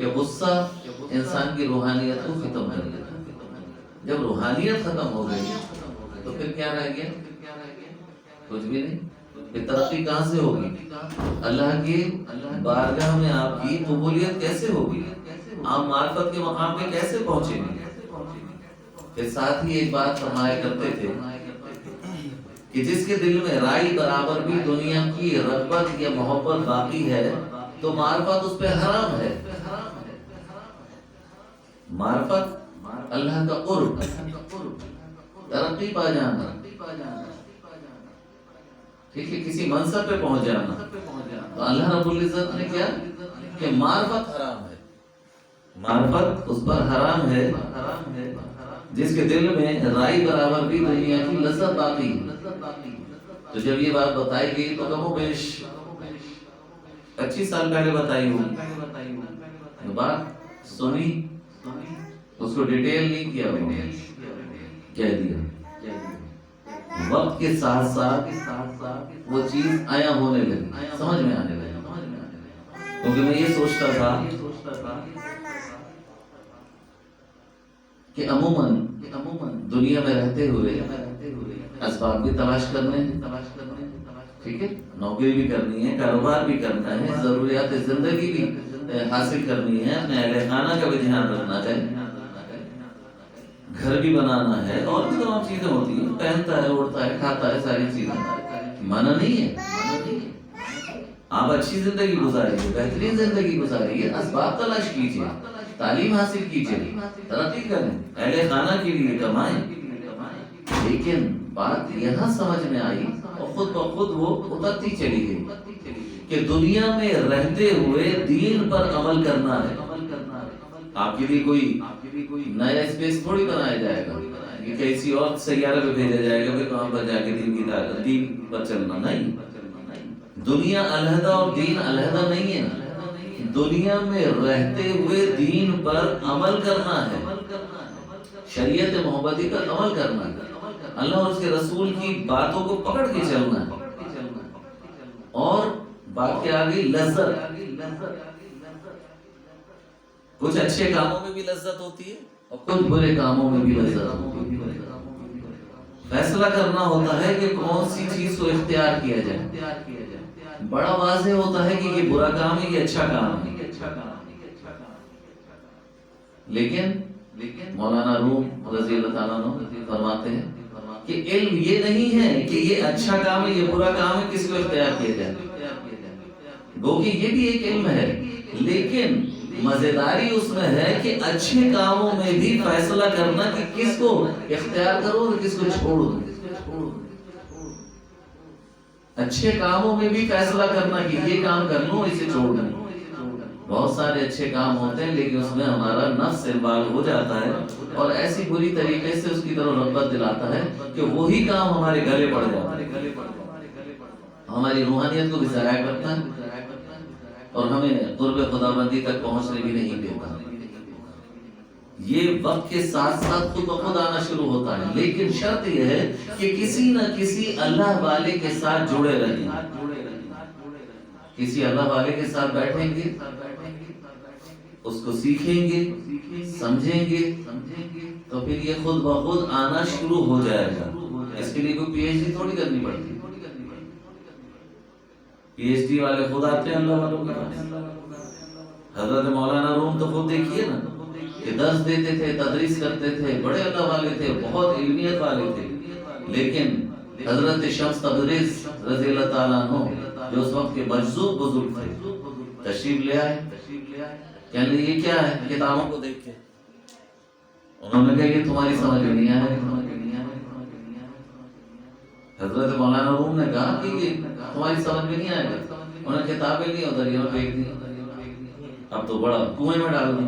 کہ غصہ انسان کی روحانیت کو ختم کر دیتا ہے۔ جب روحانیت ختم ہو گئی تو پھر کیا رہ گیا؟ کچھ بھی نہیں۔ پھر ترقی کہاں سے ہوگی؟ اللہ کی بارگاہ میں آپ کی قبولیت کیسے ہوگی؟ آپ معرفت کے مقام پہ کیسے پہنچیں گے؟ پھر ساتھ ہی ایک بات فرمایا کرتے تھے کہ جس کے دل میں رائی برابر بھی دنیا کی رغبت یا محبت باقی ہے تو معرفت اس پہ حرام ہے۔ معرفت اللہ کا قرب، ترقی پا جانا، ٹھیک ہے، کسی منصب پہ پہنچ جانا، تو اللہ رب العزت نے کیا کہ معرفت حرام ہے، معرفت اس پر حرام ہے جس کے دل میں رائی برابر بھی دنیا کی لذت باقی ہے۔ تو جب یہ بات بتائی گئی تو کم و بیش 25 سال پہلے بتائی ہوئی بات سنی، اس کو ڈیٹیل نہیں کیا، کہہ دیا۔ وقت کے ساتھ ساتھ وہ چیز آیا ہونے لگی، سمجھ میں آنے لگی، کیونکہ میں یہ سوچتا تھا کہ عموماً دنیا میں رہتے ہوئے اسباب بھی تلاش کرنے ہیں، ٹھیک ہے، نوکری بھی کرنی ہے، کاروبار بھی کرنا ہے، ضروریات زندگی بھی حاصل کرنی ہے، اپنے اہل خانہ کا بھی دھیان رکھنا ہے، گھر بھی بنانا ہے، اور بھی تمام چیزیں ہوتی ہیں، پہنتا ہے، اڑتا ہے، کھاتا ہے، ساری چیزیں، منع نہیں ہے۔ آپ اچھی زندگی گزاریے، بہترین زندگی گزاریے، اسباب تلاش کیجیے، تعلیم حاصل کیجیے، ترقی کریں، اہل خانہ کے لیے کمائیں، لیکن بات یہاں سمجھ میں آئی اور خود بخود وہ اترتی چلی گئی کہ دنیا میں رہتے ہوئے دین پر عمل کرنا ہے۔ آپ کے لیے کوئی نیا اسپیس تھوڑی بنایا جائے گا کہ کسی اور سیارے پہ بھیجا جائے گا کہ وہاں پر جا کے دین پر چلنا، نہیں۔ دنیا علیحدہ اور دین علیحدہ نہیں ہے، دنیا میں رہتے ہوئے دین پر عمل کرنا ہے، شریعت محمدی پر عمل کرنا ہے، اللہ اور اس کے رسول کی باتوں کو پکڑ کے چلنا ہے، اور بات کے آگے لذت، کچھ اچھے کاموں میں بھی لذت ہوتی ہے اور کچھ برے کاموں میں بھی لذت ہوتی ہے۔ فیصلہ کرنا ہوتا ہے کہ کون سی چیز کو اختیار کیا جائے، بڑا واضح ہوتا ہے کہ یہ برا کام ہے، یہ اچھا کام ہے، لیکن مولانا روم رضی اللہ تعالیٰ عنہ فرماتے ہیں کہ علم یہ نہیں ہے کہ یہ اچھا کام ہے، یہ برا کام ہے، کس کو اختیار کیا جائے، گو کہ یہ بھی ایک علم ہے، لیکن مزیداری اس میں ہے کہ اچھے کاموں میں بھی فیصلہ کرنا کہ کس کو اختیار کرو اور کس کو چھوڑو، اچھے کاموں میں بھی فیصلہ کرنا کہ یہ کام کر لوں، اسے چھوڑ دوں۔ بہت سارے اچھے کام ہوتے ہیں لیکن اس میں ہمارا نفس انوالو ہو جاتا ہے اور ایسی بری طریقے سے اس کی طرف رغبت دلاتا ہے کہ وہی کام ہمارے گلے پڑ جاتا ہے، ہماری روحانیت کو بھی ضائع کرتا ہے اور ہمیں قرب خدا بندی تک پہنچنے بھی نہیں دیتا۔ یہ وقت کے ساتھ ساتھ خود بخود آنا شروع ہوتا ہے، لیکن شرط یہ ہے کہ کسی نہ کسی اللہ والے کے ساتھ جڑے رہیں، کسی اللہ والے کے ساتھ بیٹھیں گے، اس کو سیکھیں گے، سمجھیں گے، تو پھر یہ خود بخود آنا شروع ہو جائے گا۔ اس کے لیے کوئی پی ایچ ڈی تھوڑی کرنی پڑتی، پی ایچ ڈی والے خود آتے ہیں اللہ والوں کے پاس۔ حضرت مولانا روم تو خود دیکھیے نا کہ درس دیتے تھے، تدریس کرتے تھے، بڑے اللہ والے تھے، بہت علمیت والے تھے، لیکن حضرت شمس تبریز رضی اللہ تعالیٰ عنہ جو اس وقت کے مجذوب بزرگ تھے، تشریف لے آئے، کہنے لگے یہ کیا ہے؟ کتابوں کو دیکھ کے انہوں نے کہا یہ تمہاری سمجھ میں نہیں آئے۔ حضرت مولانا روم نے کہا کہ یہ تمہاری سمجھ میں نہیں آئے گا، انہوں نے کتابیں لی اور دریا میں پھینک دی، اب تو بڑا کنویں میں ڈال دی،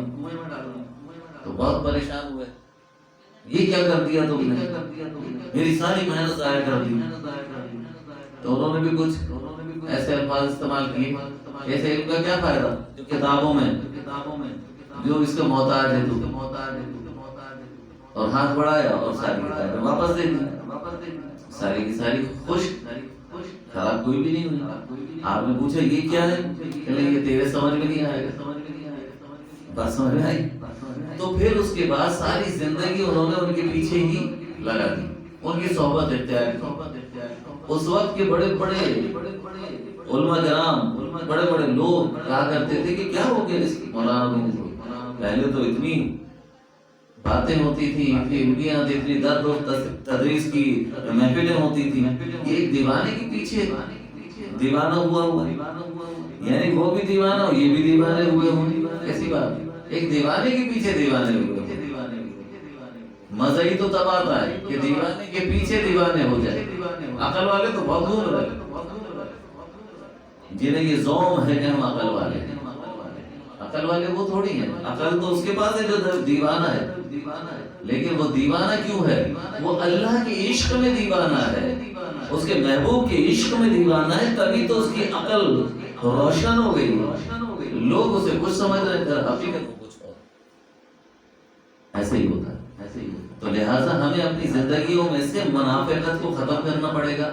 تو بہت پریشان ہوئے، یہ کیا کر دیا تم نے، میری ساری محنت ضائع کر دی۔ تو انہوں نے بھی کچھ ایسے الفاظ استعمال کیے، ایسے علم کا کیا فائدہ جو کتابوں میں، جو اس کا محتاج ہے تو، اور ہاتھ بڑھایا اور ساری کتابیں واپس دے دی، ساری کی ساری خشک، خراب کوئی بھی نہیں ہوئی۔ آپ نے پوچھا یہ کیا ہے، کہ یہ تیرے سمجھ میں نہیں آئے گا، بات سمجھ میں آئی؟ تو پھر اس کے بعد ساری زندگی انہوں نے ان کے پیچھے ہی لگا دی، ان کی صحبت اختیار کی۔ اس وقت کے بڑے بڑے علماء کرام، بڑے بڑے لوگ کہا کرتے تھے کہ کیا ہو گیا اس مولانا رومی کو، پہلے تو اتنی باتیں ہوتی تھی، اتنی درد و تدریس کی محفلیں ہوتی تھی، یہ ایک دیوانے کے پیچھے دیوانہ ہوا، یعنی وہ بھی دیوانہ ہو، یہ بھی دیوانے ہوئے ہوں، کیسی بات؟ ایک دیوانے کے پیچھے دیوانے ہوئے، مزہ ہی تو تب آتا ہے کہ دیوانے کے پیچھے دیوانے ہو جائے۔ عقل والے تو بہت دور رہے، جنہیں یہ زوم ہے کہ ہم عقل والے ہیں، عقل والے وہ تھوڑی ہیں، عقل تو اس کے پاس ہے جو دیوانہ ہے، لیکن وہ دیوانہ کیوں ہے؟ وہ اللہ کے عشق میں دیوانہ ہے، اس کے محبوب کے عشق میں دیوانہ ہے، تبھی تو اس کی عقل روشن ہو گئی، لوگ اسے کچھ سمجھ رہے تھے، حقیقت کو کچھ اور۔ ایسے ہی ہوتا ہے، ایسے ہی ہوتا ہے۔ تو لہٰذا ہمیں اپنی زندگیوں میں سے منافقت کو ختم کرنا پڑے گا،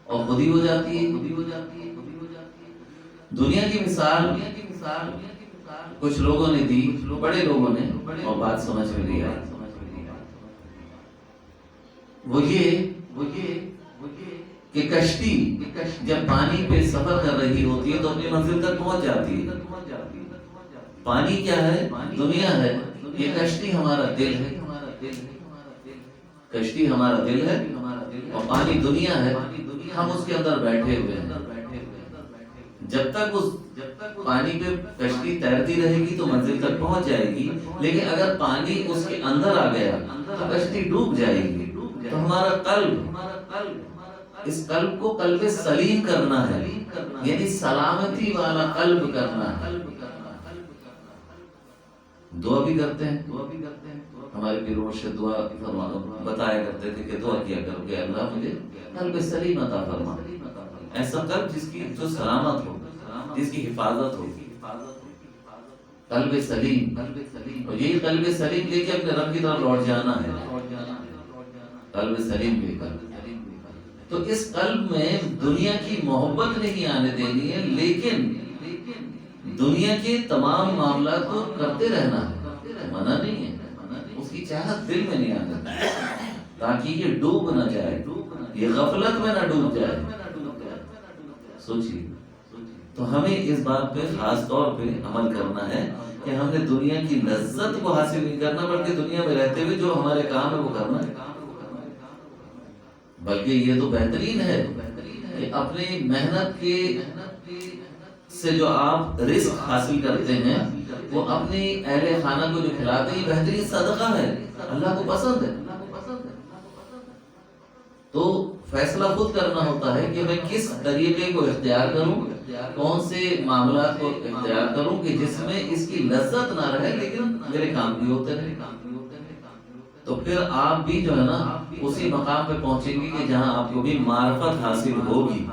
اور خود ہی ہو جاتی ہے۔ دنیا کی مثال کچھ لوگوں نے دی، بڑے لوگوں نے، اور بات سمجھ میں نہیں آئی۔ وہ یہ کہ کشتی جب پانی پہ سفر کر رہی ہوتی ہے تو اپنی منزل تک پہنچ جاتی ہے۔ پانی کیا ہے؟ دنیا ہے، یہ کشتی ہمارا دل ہے، کشتی ہمارا دل ہے، اور پانی دنیا ہے، ہم اس کے اندر بیٹھے ہوئے ہیں۔ جب تک اس پانی پہ کشتی تیرتی رہے گی تو منزل تک پہنچ جائے گی، لیکن اگر پانی اس کے اندر آ گیا تو کشتی ڈوب جائے گی۔ تو ہمارا قلب، اس قلب کو قلب سلیم کرنا ہے، یعنی سلامتی والا قلب کرنا ہے۔ دعا بھی کرتے ہیں، ہمارے پیر مرشد دعا بتایا کرتے تھے کہ دعا کیا کرو کہ اللہ مجھے قلب سلیم عطا فرما، ایسا قلب جو سلامت ہو، جس کی حفاظت ہو، قلب سلیم۔ اور یہی قلب سلیم لے کے اپنے رب کی طرف لوٹ جانا ہے، قلب سلیم لے کر۔ تو اس قلب میں دنیا کی محبت نہیں آنے دینی ہے، لیکن دنیا کے تمام معاملات کو کرتے رہنا ہے، منع نہیں ہے، اس کی چاہت دل میں نہیں آنے دینی، تاکہ یہ ڈوب نہ جائے، یہ غفلت میں نہ ڈوب جائے۔ سوچیے، تو ہمیں اس بات پہ خاص طور پہ عمل کرنا ہے کہ ہم نے دنیا کی لذت کو حاصل نہیں کرنا، بلکہ دنیا میں رہتے ہوئے جو ہمارے کام ہے وہ کرنا ہے۔ بلکہ یہ تو بہترین ہے کہ اپنی محنت کے سے جو آپ رزق حاصل کرتے ہیں وہ اپنی اہل خانہ کو جو کھلاتے ہیں، یہ بہترین صدقہ ہے، اللہ کو پسند ہے۔ تو فیصلہ خود کرنا ہوتا ہے کہ میں کس طریقے کو اختیار کروں، کون سے معاملات کو اختیار کروں کہ جس میں اس کی لذت نہ رہے لیکن میرے کام بھی ہوتے رہے۔ تو پھر آپ بھی جو ہے نا اسی مقام پہ پہنچیں گے کہ جہاں آپ کو بھی معرفت حاصل ہوگی۔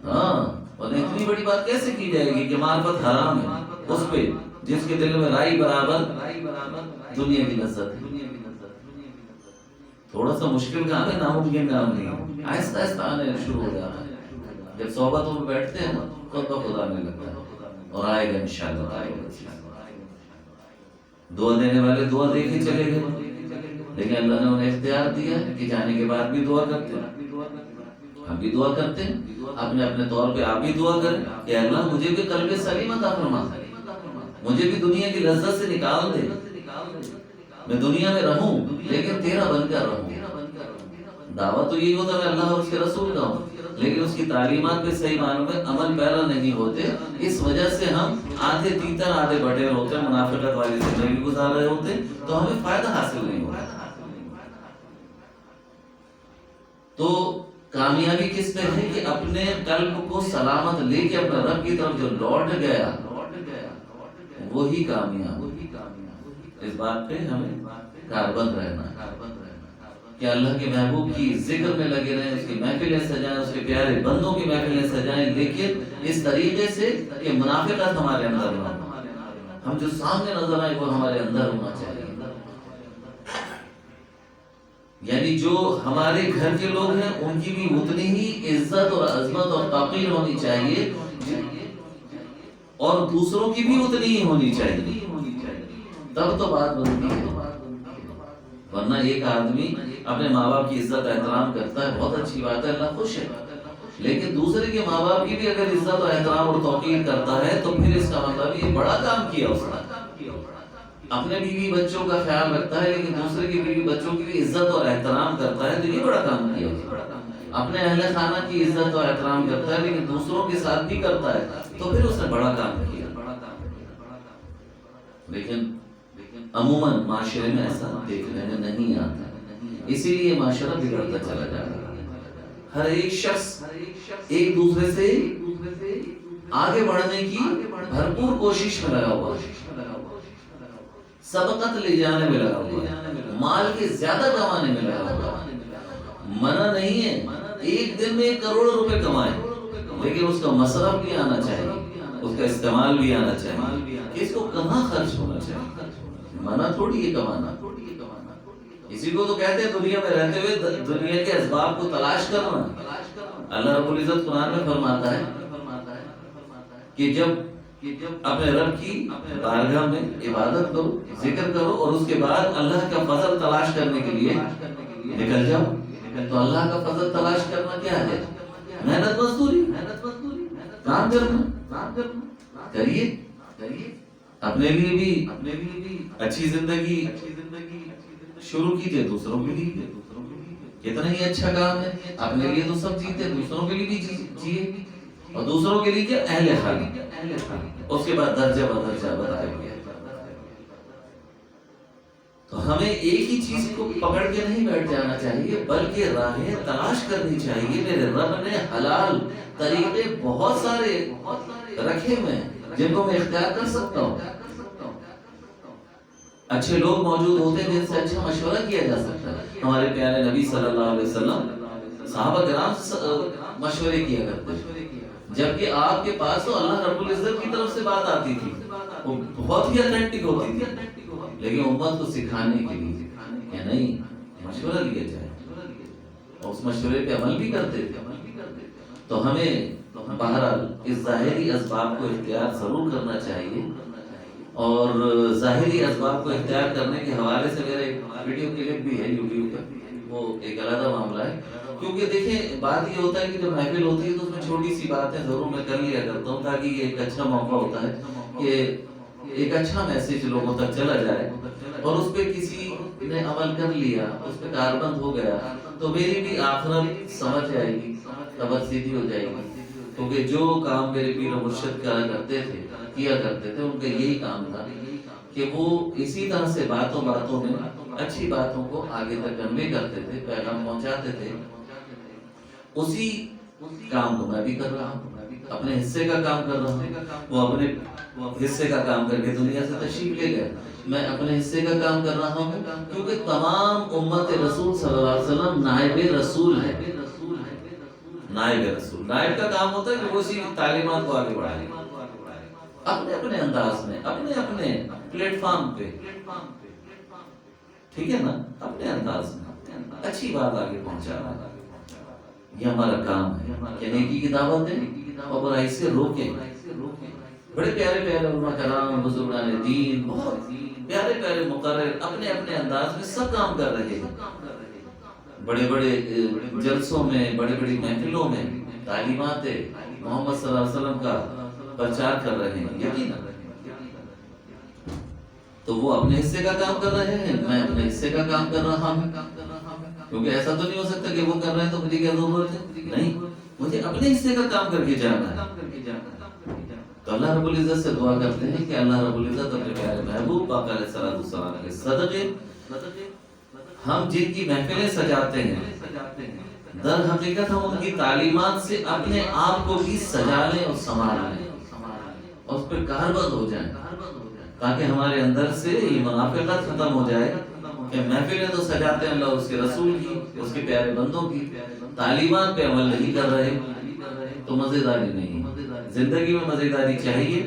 ہاں، اور اتنی بڑی بات کیسے کی جائے گی کہ معرفت حرام ہے اس پہ جس کے دل میں رائی برابر دنیا کی لذت ہے۔ تھوڑا سا مشکل کام ہے، ناممکن کام نہیں ہے، آہستہ آہستہ آنے شروع ہو جاتا ہے۔ جب صحبتوں میں بیٹھتے ہیں نا خود بخود آنے لگتا ہے، اور آئے گا انشاءاللہ، آئے گا۔ دعا دینے والے دعا دے کے چلے گئے، لیکن اللہ نے انہیں اختیار دیا کہ جانے کے بعد بھی دعا کرتے ہیں۔ ہم بھی دعا کرتے ہیں، اپنے اپنے طور پہ آپ بھی دعا کریں کہ اللہ مجھے بھی قلب سلیم عطا فرما، مجھے بھی دنیا کی لذت سے نکال دے، میں دنیا میں رہوں لیکن تیرا بن کر رہوں۔ دعویٰ تو یہی ہوتا ہے میں اللہ اور اس کے رسول کا ہوں، لیکن اس کی تعلیمات پہ صحیح معنوں میں عمل پیرا نہیں ہوتے، اس وجہ سے ہم آدھے تیتر آدھے بٹیر ہوتے ہیں، منافقت والی زندگی گزار رہے ہوتے، تو ہمیں فائدہ حاصل نہیں ہوتا۔ تو کامیابی کس پہ ہے کہ اپنے قلب کو سلامت لے کے اپنے رب کی طرف جو لوٹ گیا وہی کامیاب۔ اس بات پہ ہمیں کاربند رہنا ہے کہ اللہ کے محبوب کی ذکر میں لگے رہیں، اس کی محفلیں سجائیں، اس کے پیارے بندوں کی محفلیں سجائیں، لیکن اس طریقے سے کہ منافقت ہمارے اندر نہ ہو، ہم جو سامنے نظر آئے وہ ہمارے اندر ہونا چاہیے۔ یعنی جو ہمارے گھر کے لوگ ہیں ان کی بھی اتنی ہی عزت اور عظمت اور توقیر ہونی چاہیے، اور دوسروں کی بھی اتنی ہی ہونی چاہیے۔ تب تو بات بنتی ہے. ورنہ ایک آدمی اپنے ماں باپ کی عزت احترام کرتا ہے، بہت اچھی بات ہے، اللہ خوش ہے. لیکن دوسرے کے ماں باپ کی بھی اگر عزت و احترام اور توقیر کرتا ہے تو پھر اس کا مطلب یہ بڑا کام کیا اس نے. اپنے بیوی بچوں کا خیال رکھتا ہے لیکن دوسرے کی بیوی بچوں کی بھی عزت اور احترام کرتا ہے تو یہ بڑا کام کیا. اپنے اہل خانہ کی عزت و احترام کرتا ہے لیکن دوسروں کے ساتھ بھی کرتا ہے تو پھر اس نے بڑا کام کیا. لیکن عموماً معاشرے میں ایسا دیکھنے میں نہیں آتا، اسی لیے معاشرہ بگڑتا چلا جا رہا ہے. ہر ایک شخص ایک دوسرے سے آگے بڑھنے کی بھرپور کوشش میں لگا ہوا ہے، سبقت لے جانے میں لگا ہوا ہے، مال کے زیادہ کمانے میں لگا ہوا ہے. منع نہیں ہے ایک دن میں 1 کروڑ روپے کمائے، لیکن اس کا مصرف بھی آنا چاہیے، اس کا استعمال بھی آنا چاہیے کہ اس کو کہاں خرچ ہونا چاہیے. منع تھوڑی ہے کمانا. اسی کو تو کہتے ہیں دنیا میں رہتے ہوئے دنیا کے اسباب کو تلاش کرنا. اللہ رب العزت قرآن میں فرماتا ہے کہ جب اپنے رب کی بارگاہ میں عبادت کرو، ذکر کرو اور اس کے بعد اللہ کا فضل تلاش کرنے کے لیے نکل جاؤ. تو اللہ کا فضل تلاش کرنا کیا ہے؟ محنت مزدوری، کام کرنا. کریے اپنے لیے بھی اچھی زندگی شروع کیجئے، دوسروں کے لیے کتنا ہی اچھا کام ہے. اپنے لیے تو سب جیتے، دوسروں کے لیے بھی جیے. اور دوسروں کے لیے کیا؟ اہل خانہ. اس کے بعد درجہ بدرجہ بتایا گیا. تو ہمیں ایک ہی چیز کو پکڑ کے نہیں بیٹھ جانا چاہیے بلکہ راہیں تلاش کرنی چاہیے. میرے رب نے حلال طریقے بہت سارے رکھے ہوئے ہیں جن کو میں اختیار کر سکتا ہوں. اچھے لوگ موجود ہوتے ہیں جن سے اچھا مشورہ کیا جا سکتا ہے. ہمارے پیارے نبی صلی اللہ علیہ وسلم صحابہ کرام مشورے کیا کرتے ہیں، جبکہ آپ کے پاس تو اللہ رب العزت کی طرف سے بات آتی تھی، وہ بہت ہی اتھینٹک ہوتی تھی، لیکن امت کو سکھانے کے لیے کہ نہیں مشورہ لیا جائے اور اس مشورے پہ عمل بھی کرتے تھے. تو ہمیں بہرحال اس ظاہری اسباب کو اختیار ضرور کرنا چاہیے. اور ظاہری اسباب کو اختیار کرنے کے حوالے سے میرا ایک ویڈیو کلپ بھی ہے یوٹیوب پر، وہ ایک علیحدہ معاملہ ہے. کیونکہ دیکھیں بات یہ ہوتا ہے کہ جب محفل ہوتی ہے تو اس میں چھوٹی سی باتیں ضرور میں کر لیا کرتا ہوں تاکہ یہ ایک اچھا موقع ہوتا ہے کہ ایک اچھا میسیج لوگوں تک چلا جائے. اور اس پہ کسی نے عمل کر لیا، اس پہ کاربند ہو گیا تو میری بھی آخرت سمجھ آئے گی، قبر سیدھی ہو جائے گی. کیونکہ جو کام میرے پیر و مرشد کیا کرتے تھے ان کا یہی کام تھا کہ وہ اسی طرح سے باتوں میں اچھی باتوں کو آگے تک کنوے کرتے تھے، پیغام پہنچاتے تھے. اسی کام کو میں بھی کر رہا ہوں، اپنے حصے کا کام کر رہا ہوں. وہ اپنے حصے کا کام کر کے دنیا سے تشریف لے گئے، میں اپنے حصے کا کام کر رہا ہوں. کیونکہ تمام امت رسول صلی اللہ علیہ وسلم نائب رسول ہے. نائب رسول، نائب کا کام ہوتا ہے کہ وہ اسی تعلیمات کو آگے بڑھائے اپنے اپنے انداز میں، اپنے اپنے پلیٹ فارم پہ، ٹھیک ہے نا، اپنے انداز میں اچھی بات آگے پہنچانا. یہ ہمارا کام ہے کہ نیکی کی دعوت دیں اور برائی سے روکیں. بڑے پیارے پیارے علماء کرام، بزرگان دین، بہت پیارے پیارے مقرر اپنے اپنے انداز میں سب کام کر رہے ہیں. بڑے بڑے جلسوں میں، بڑی بڑی محفلوں میں تعلیمات محمد صلی اللہ علیہ وسلم کا پرچار کر رہے ہیں. یقیناً تو وہ اپنے حصے کا کام کر رہے ہیں، میں اپنے حصے کا کام کر رہا ہوں. کیونکہ ایسا تو نہیں ہو سکتا کہ وہ کر رہے ہیں تو مجھے کیا ضرورت ہے؟ نہیں، مجھے اپنے حصے کا کام کر کے جانا ہے. تو اللہ رب العزت سے دعا کرتے ہیں کہ اللہ رب العزت اپنے پیارے محبوب پاک علیہ الصلوۃ والسلام کے صدقے ہم جن کی محفلیں سجاتے ہیں در حقیقت ہم ان کی تعلیمات سے اپنے آپ کو بھی سجا لیں اور سنوار لیں اور اس پر کاربند ہو جائیں، تاکہ ہمارے اندر سے یہ منافقت ختم ہو جائے کہ محفلیں تو سجاتے ہیں اللہ اس کے رسول کی، اس کے پیارے بندوں کی، تعلیمات پہ عمل نہیں کر رہے تو مزیداری نہیں. زندگی میں مزیداری چاہیے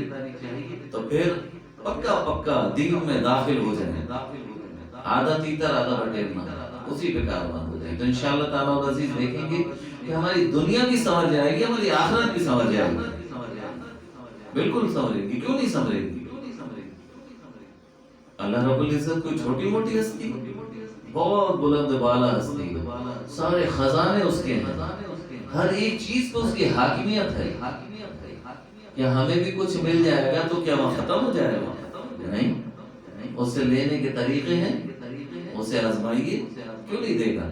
تو پھر پکا دین میں داخل ہو جائیں، آدھا تیتر آدھا بٹیرنا، اسی پہ کارواں ہو جائے. تو انشاءاللہ تعالیٰ اور عزیز دیکھیں گے کہ ہماری دنیا بھی سمجھ جائے گی، ہماری آخرت بھی سمجھ جائے گی. بالکل سمجھے گی، کیوں نہیں سمجھے گی. اللہ رب العزت کوئی چھوٹی موٹی ہستی، بہت بلند بالا ہستی، سارے خزانے اس کے ہیں، ہر ایک چیز پہ اس کی حاکمیت ہے. کیا ہمیں بھی کچھ مل جائے گا تو کیا وہ ختم ہو جائے گا؟ نہیں. اس سے لینے کے طریقے ہیں، اسے آزمائیے، کیوں نہیں دے گا؟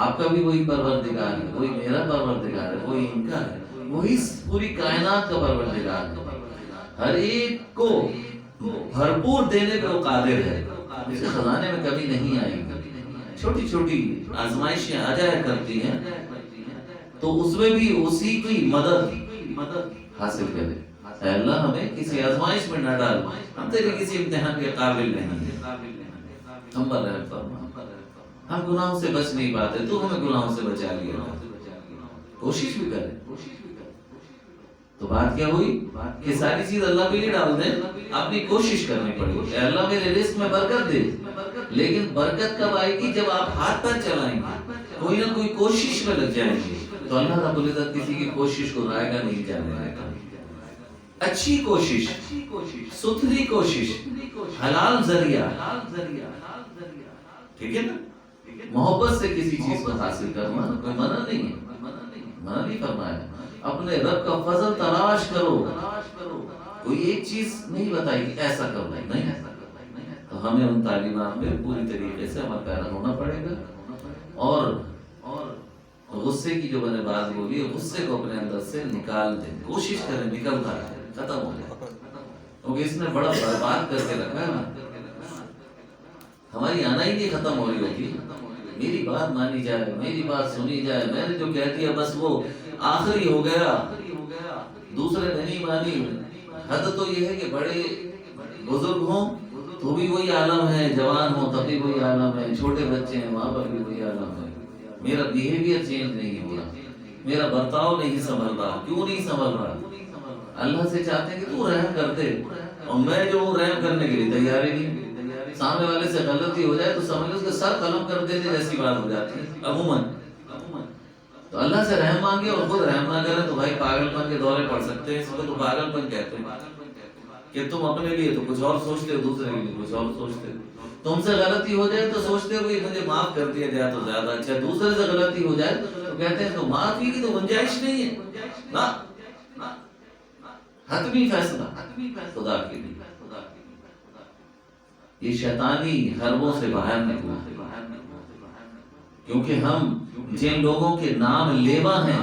آپ کا بھی وہی پروردگار ہے، وہی میرا پروردگار ہے، وہی ان کا ہے، وہی پوری کائنات کا پروردگار ہے. ہر ایک کو بھرپور دینے پہ وہ قادر ہے، اس کے خزانے میں کبھی نہیں آئے گی. چھوٹی چھوٹی آزمائشیں آ جایا کرتی ہیں تو اس میں بھی اسی کی مدد حاصل کرے. اے اللہ ہمیں کسی آزمائش میں نہ ڈال، ہم تیرے کسی امتحان کے قابل نہیں ہیں، ہم پر رحم فرما. ہم گناہوں سے بچ نہیں پاتے، تو ہمیں گناہوں سے بچا لیا. کوشش بھی کریں. تو بات کیا ہوئی کہ ساری چیز اللہ پہ نہیں ڈال دیں، اپنی کوشش کرنی پڑے گی. اے اللہ میرے رزق میں برکت دے. لیکن برکت کب آئے گی؟ جب آپ ہاتھ پیر چلائیں گے، کوئی نہ کوئی کوشش میں لگ جائیں گے. تو اللہ رب العزت کسی کی کوشش کو رائے گا نہیں جانے گا. اچھی کوشش، ستھری کوشش، حلال ذریعہ، ٹھیک ہے نا؟ محبت سے کسی چیز کو حاصل کرنا کوئی منع نہیں ہے، منع نہیں فرمایا. اپنے رب کا فضل تلاش کرو. کوئی ایک چیز نہیں بتائی کہ ایسا کرنا نہیں. تو ہمیں ان تعلیمات پہ پوری طریقے سے عمل پیرا ہونا پڑے گا. اور غصے کی جو میں نے بات بولی، غصے کو اپنے اندر سے نکال دیں. کوشش کریں نکلتا رہے، ختم ہو جائے. کیونکہ اس نے بڑا برباد کر کے رکھا ہے نا. ہماری آنا ہی نہیں ختم ہو رہی ہوگی. میری بات مانی جائے، میری بات سنی جائے، میں نے جو کہہ دیا بس وہ آخری ہو گیا، دوسرے نے نہیں مانی. حد تو یہ ہے کہ بڑے بزرگ ہوں تو بھی وہی عالم ہے، جوان ہوں تب بھی وہی عالم ہے، چھوٹے بچے ہیں وہاں پر بھی وہی عالم ہے. میرا بیہیویئر چینج نہیں ہو رہا، میرا برتاؤ نہیں سنبھل رہا. کیوں نہیں سنبھل رہا؟ اللہ سے چاہتے ہیں کہ تو رحم کر دے، اور میں جو ہوں رحم کرنے کے لیے تیار ہی نہیں. سامنے والے سے غلطی ہو جائے تو سمجھ لو اس کے سر قلم کر دینے جیسی بات ہو جاتی ہے عموماً. تو اللہ سے رحم مانگے اور خود رحم نہ کریں تو بھائی پاگل پن کے دورے پڑ سکتے ہیں. اس کو تو پاگل پن کہتے ہیں کہ تم اپنے لیے تو کچھ اور سوچتے ہو، دوسرے کے لیے کچھ اور سوچتے ہو. تم سے غلطی ہو جائے تو سوچتے ہو کہ مجھے معاف کر دیا جائے تو زیادہ اچھا. دوسرے سے غلطی ہو جائے تو کہتے ہیں تو معافی کی تو گنجائش نہیں ہے نا. حتمی فیصلہ خدا کے لیے. یہ شیطانی حربوں سے باہر نکلو، کیونکہ ہم جن لوگوں کے نام لیوا ہیں،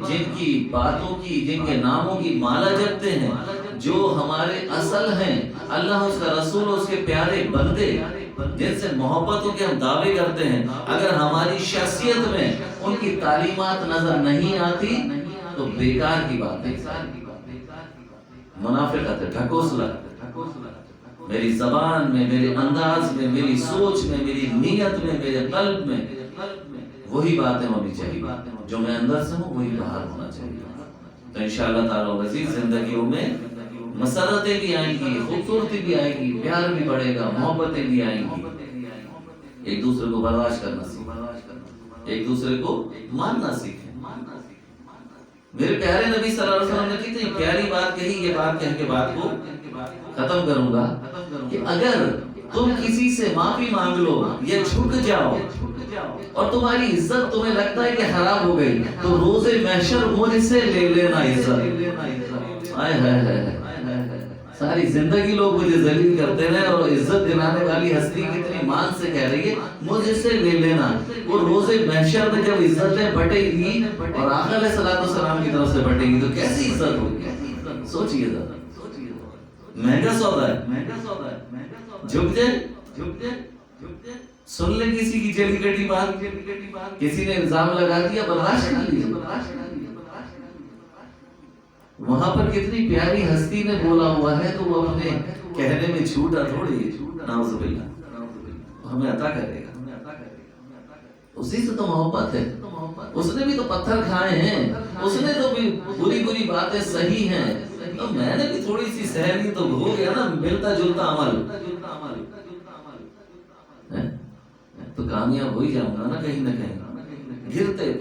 جن کی باتوں کی، جن کے ناموں کی مالا جپتے ہیں، جو ہمارے اصل ہیں، اللہ اس کا رسول اس کے پیارے بندے جن سے محبتوں کے ہم دعوے کرتے ہیں، اگر ہماری شخصیت میں ان کی تعلیمات نظر نہیں آتی تو بیکار کی بات ہے، منافقت ہے، ڈھکوسلا. میری زبان میں، میرے انداز میں، میری سوچ میں، میری نیت میں، میرے قلب میں وہی باتیں ہونی چاہیے جو میں اندر سے ہوں وہی باہر ہونا چاہیے. تو انشاءاللہ تعالی عزیز زندگیوں میں مسرتیں بھی آئیں گی، خوبصورتی بھی آئے گی، پیار بھی بڑھے گا، محبتیں بھی آئیں گی. ایک دوسرے کو برداشت کرنا سیکھیں، ایک دوسرے کو ماننا سیکھیں. میرے پیارے نبی صلی اللہ علیہ وسلم نے کتنی پیاری بات کہی. یہ بات کہہ کے بات کو ختم کروں گا کہ اگر تم کسی سے معافی مانگ لو یا جھک جاؤ اور تمہاری عزت تمہیں لگتا ہے کہ خراب ہو گئی تو روز محشر مجھ سے لے لینا عزت. آئے ہائے ہائے، ساری زندگی لوگ مجھے ذلیل کرتے رہے اور عزت دلانے والی ہستی کتنی مان سے کہہ رہی ہے مجھ سے لے لینا. وہ روز محشر میں جب عزتیں بٹے گی اور آقا علیہ الصلوۃ والسلام کی طرف سے بٹے گی تو کیسی عزت ہوگی؟ سوچئے ذرا. مہنگا سودا ہے، جھک جائے. سن لے کسی کی چلی کٹی بات، کسی نے الزام لگا دیا، برداشت کر لیا. وہاں پر کتنی پیاری ہستی نے بولا ہوا ہے تو وہ اپنے کہنے میں جھوٹا تھوڑی، نعوذ باللہ، ہمیں عطا کرے گا. اسی سے تو محبت ہے. اس نے بھی تو پتھر کھائے ہیں، اس نے تو بھی بری بری باتیں صحیح ہیں، تو میں نے بھی تھوڑی سی سہ لی تو ہو گیا نا ملتا جلتا عمل. تو کامیاب ہو ہی جاؤں گا نا کہیں نہ کہیں. گرتے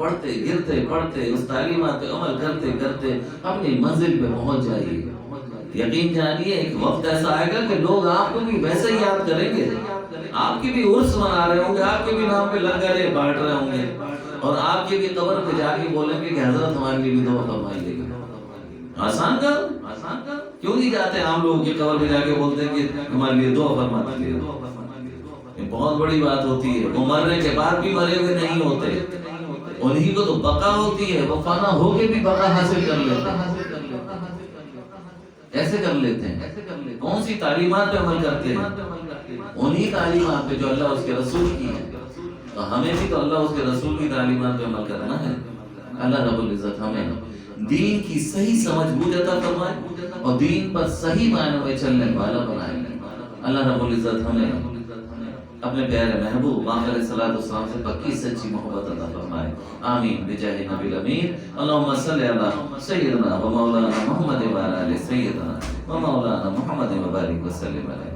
پڑھتے اس تعلیمات پہ عمل کرتے کرتے اپنی منزل پہ پہنچ جائیے. یقین جانیے ایک وقت ایسا آئے گا کہ لوگ آپ کو بھی ویسے ہی یاد کریں گے، آپ کی بھی عرس منا رہے ہوں گے، آپ کے بھی نام پہ لنگریں بانٹ رہے ہوں گے، اور آپ کے بھی قبر پہ جا کے بولیں گے کہ حضرت ہمارے لیے بھی دعا فرمائیے گا۔ آسان کر کیوں نہیں جاتے عام لوگوں کی قبر پہ جا کے بولتے ہیں کہ ہمارے لیے دعا فرما دیجیے؟ یہ بہت بڑی بات ہوتی ہے۔ وہ مرنے کے بعد بھی مرے ہوئے نہیں ہوتے، انہی کو تو بقا ہوتی ہے، وہ فنا ہو کے بھی بقا حاصل کر لیتے ہیں۔ کیسے کر لیتے ہیں؟ کون سی تعلیمات پہ عمل کرتے ہیں؟ انہی تعلیمات پہ جو اللہ اس کے رسول کی ہے۔ تو ہمیں بھی تو اللہ اس کے رسول کی تعلیمات پہ عمل کرنا ہے۔ اللہ رب العزت ہمیں دین کی صحیح سمجھ بوجھ عطا فرمائے اور دین پر صحیح معنوں میں چلنے والا بنائے۔ اللہ رب العزت ہمیں اپنے پیارے محبوب آقا علیہ الصلوۃ والسلام سے پکی سچی محبت عطا فرمائے، آمین بجاہ نبی الامین۔ اللہم صلی علی سیدنا و مولانا محمد و علی آل سیدنا و مولانا محمد و بارک وسلم علیہ۔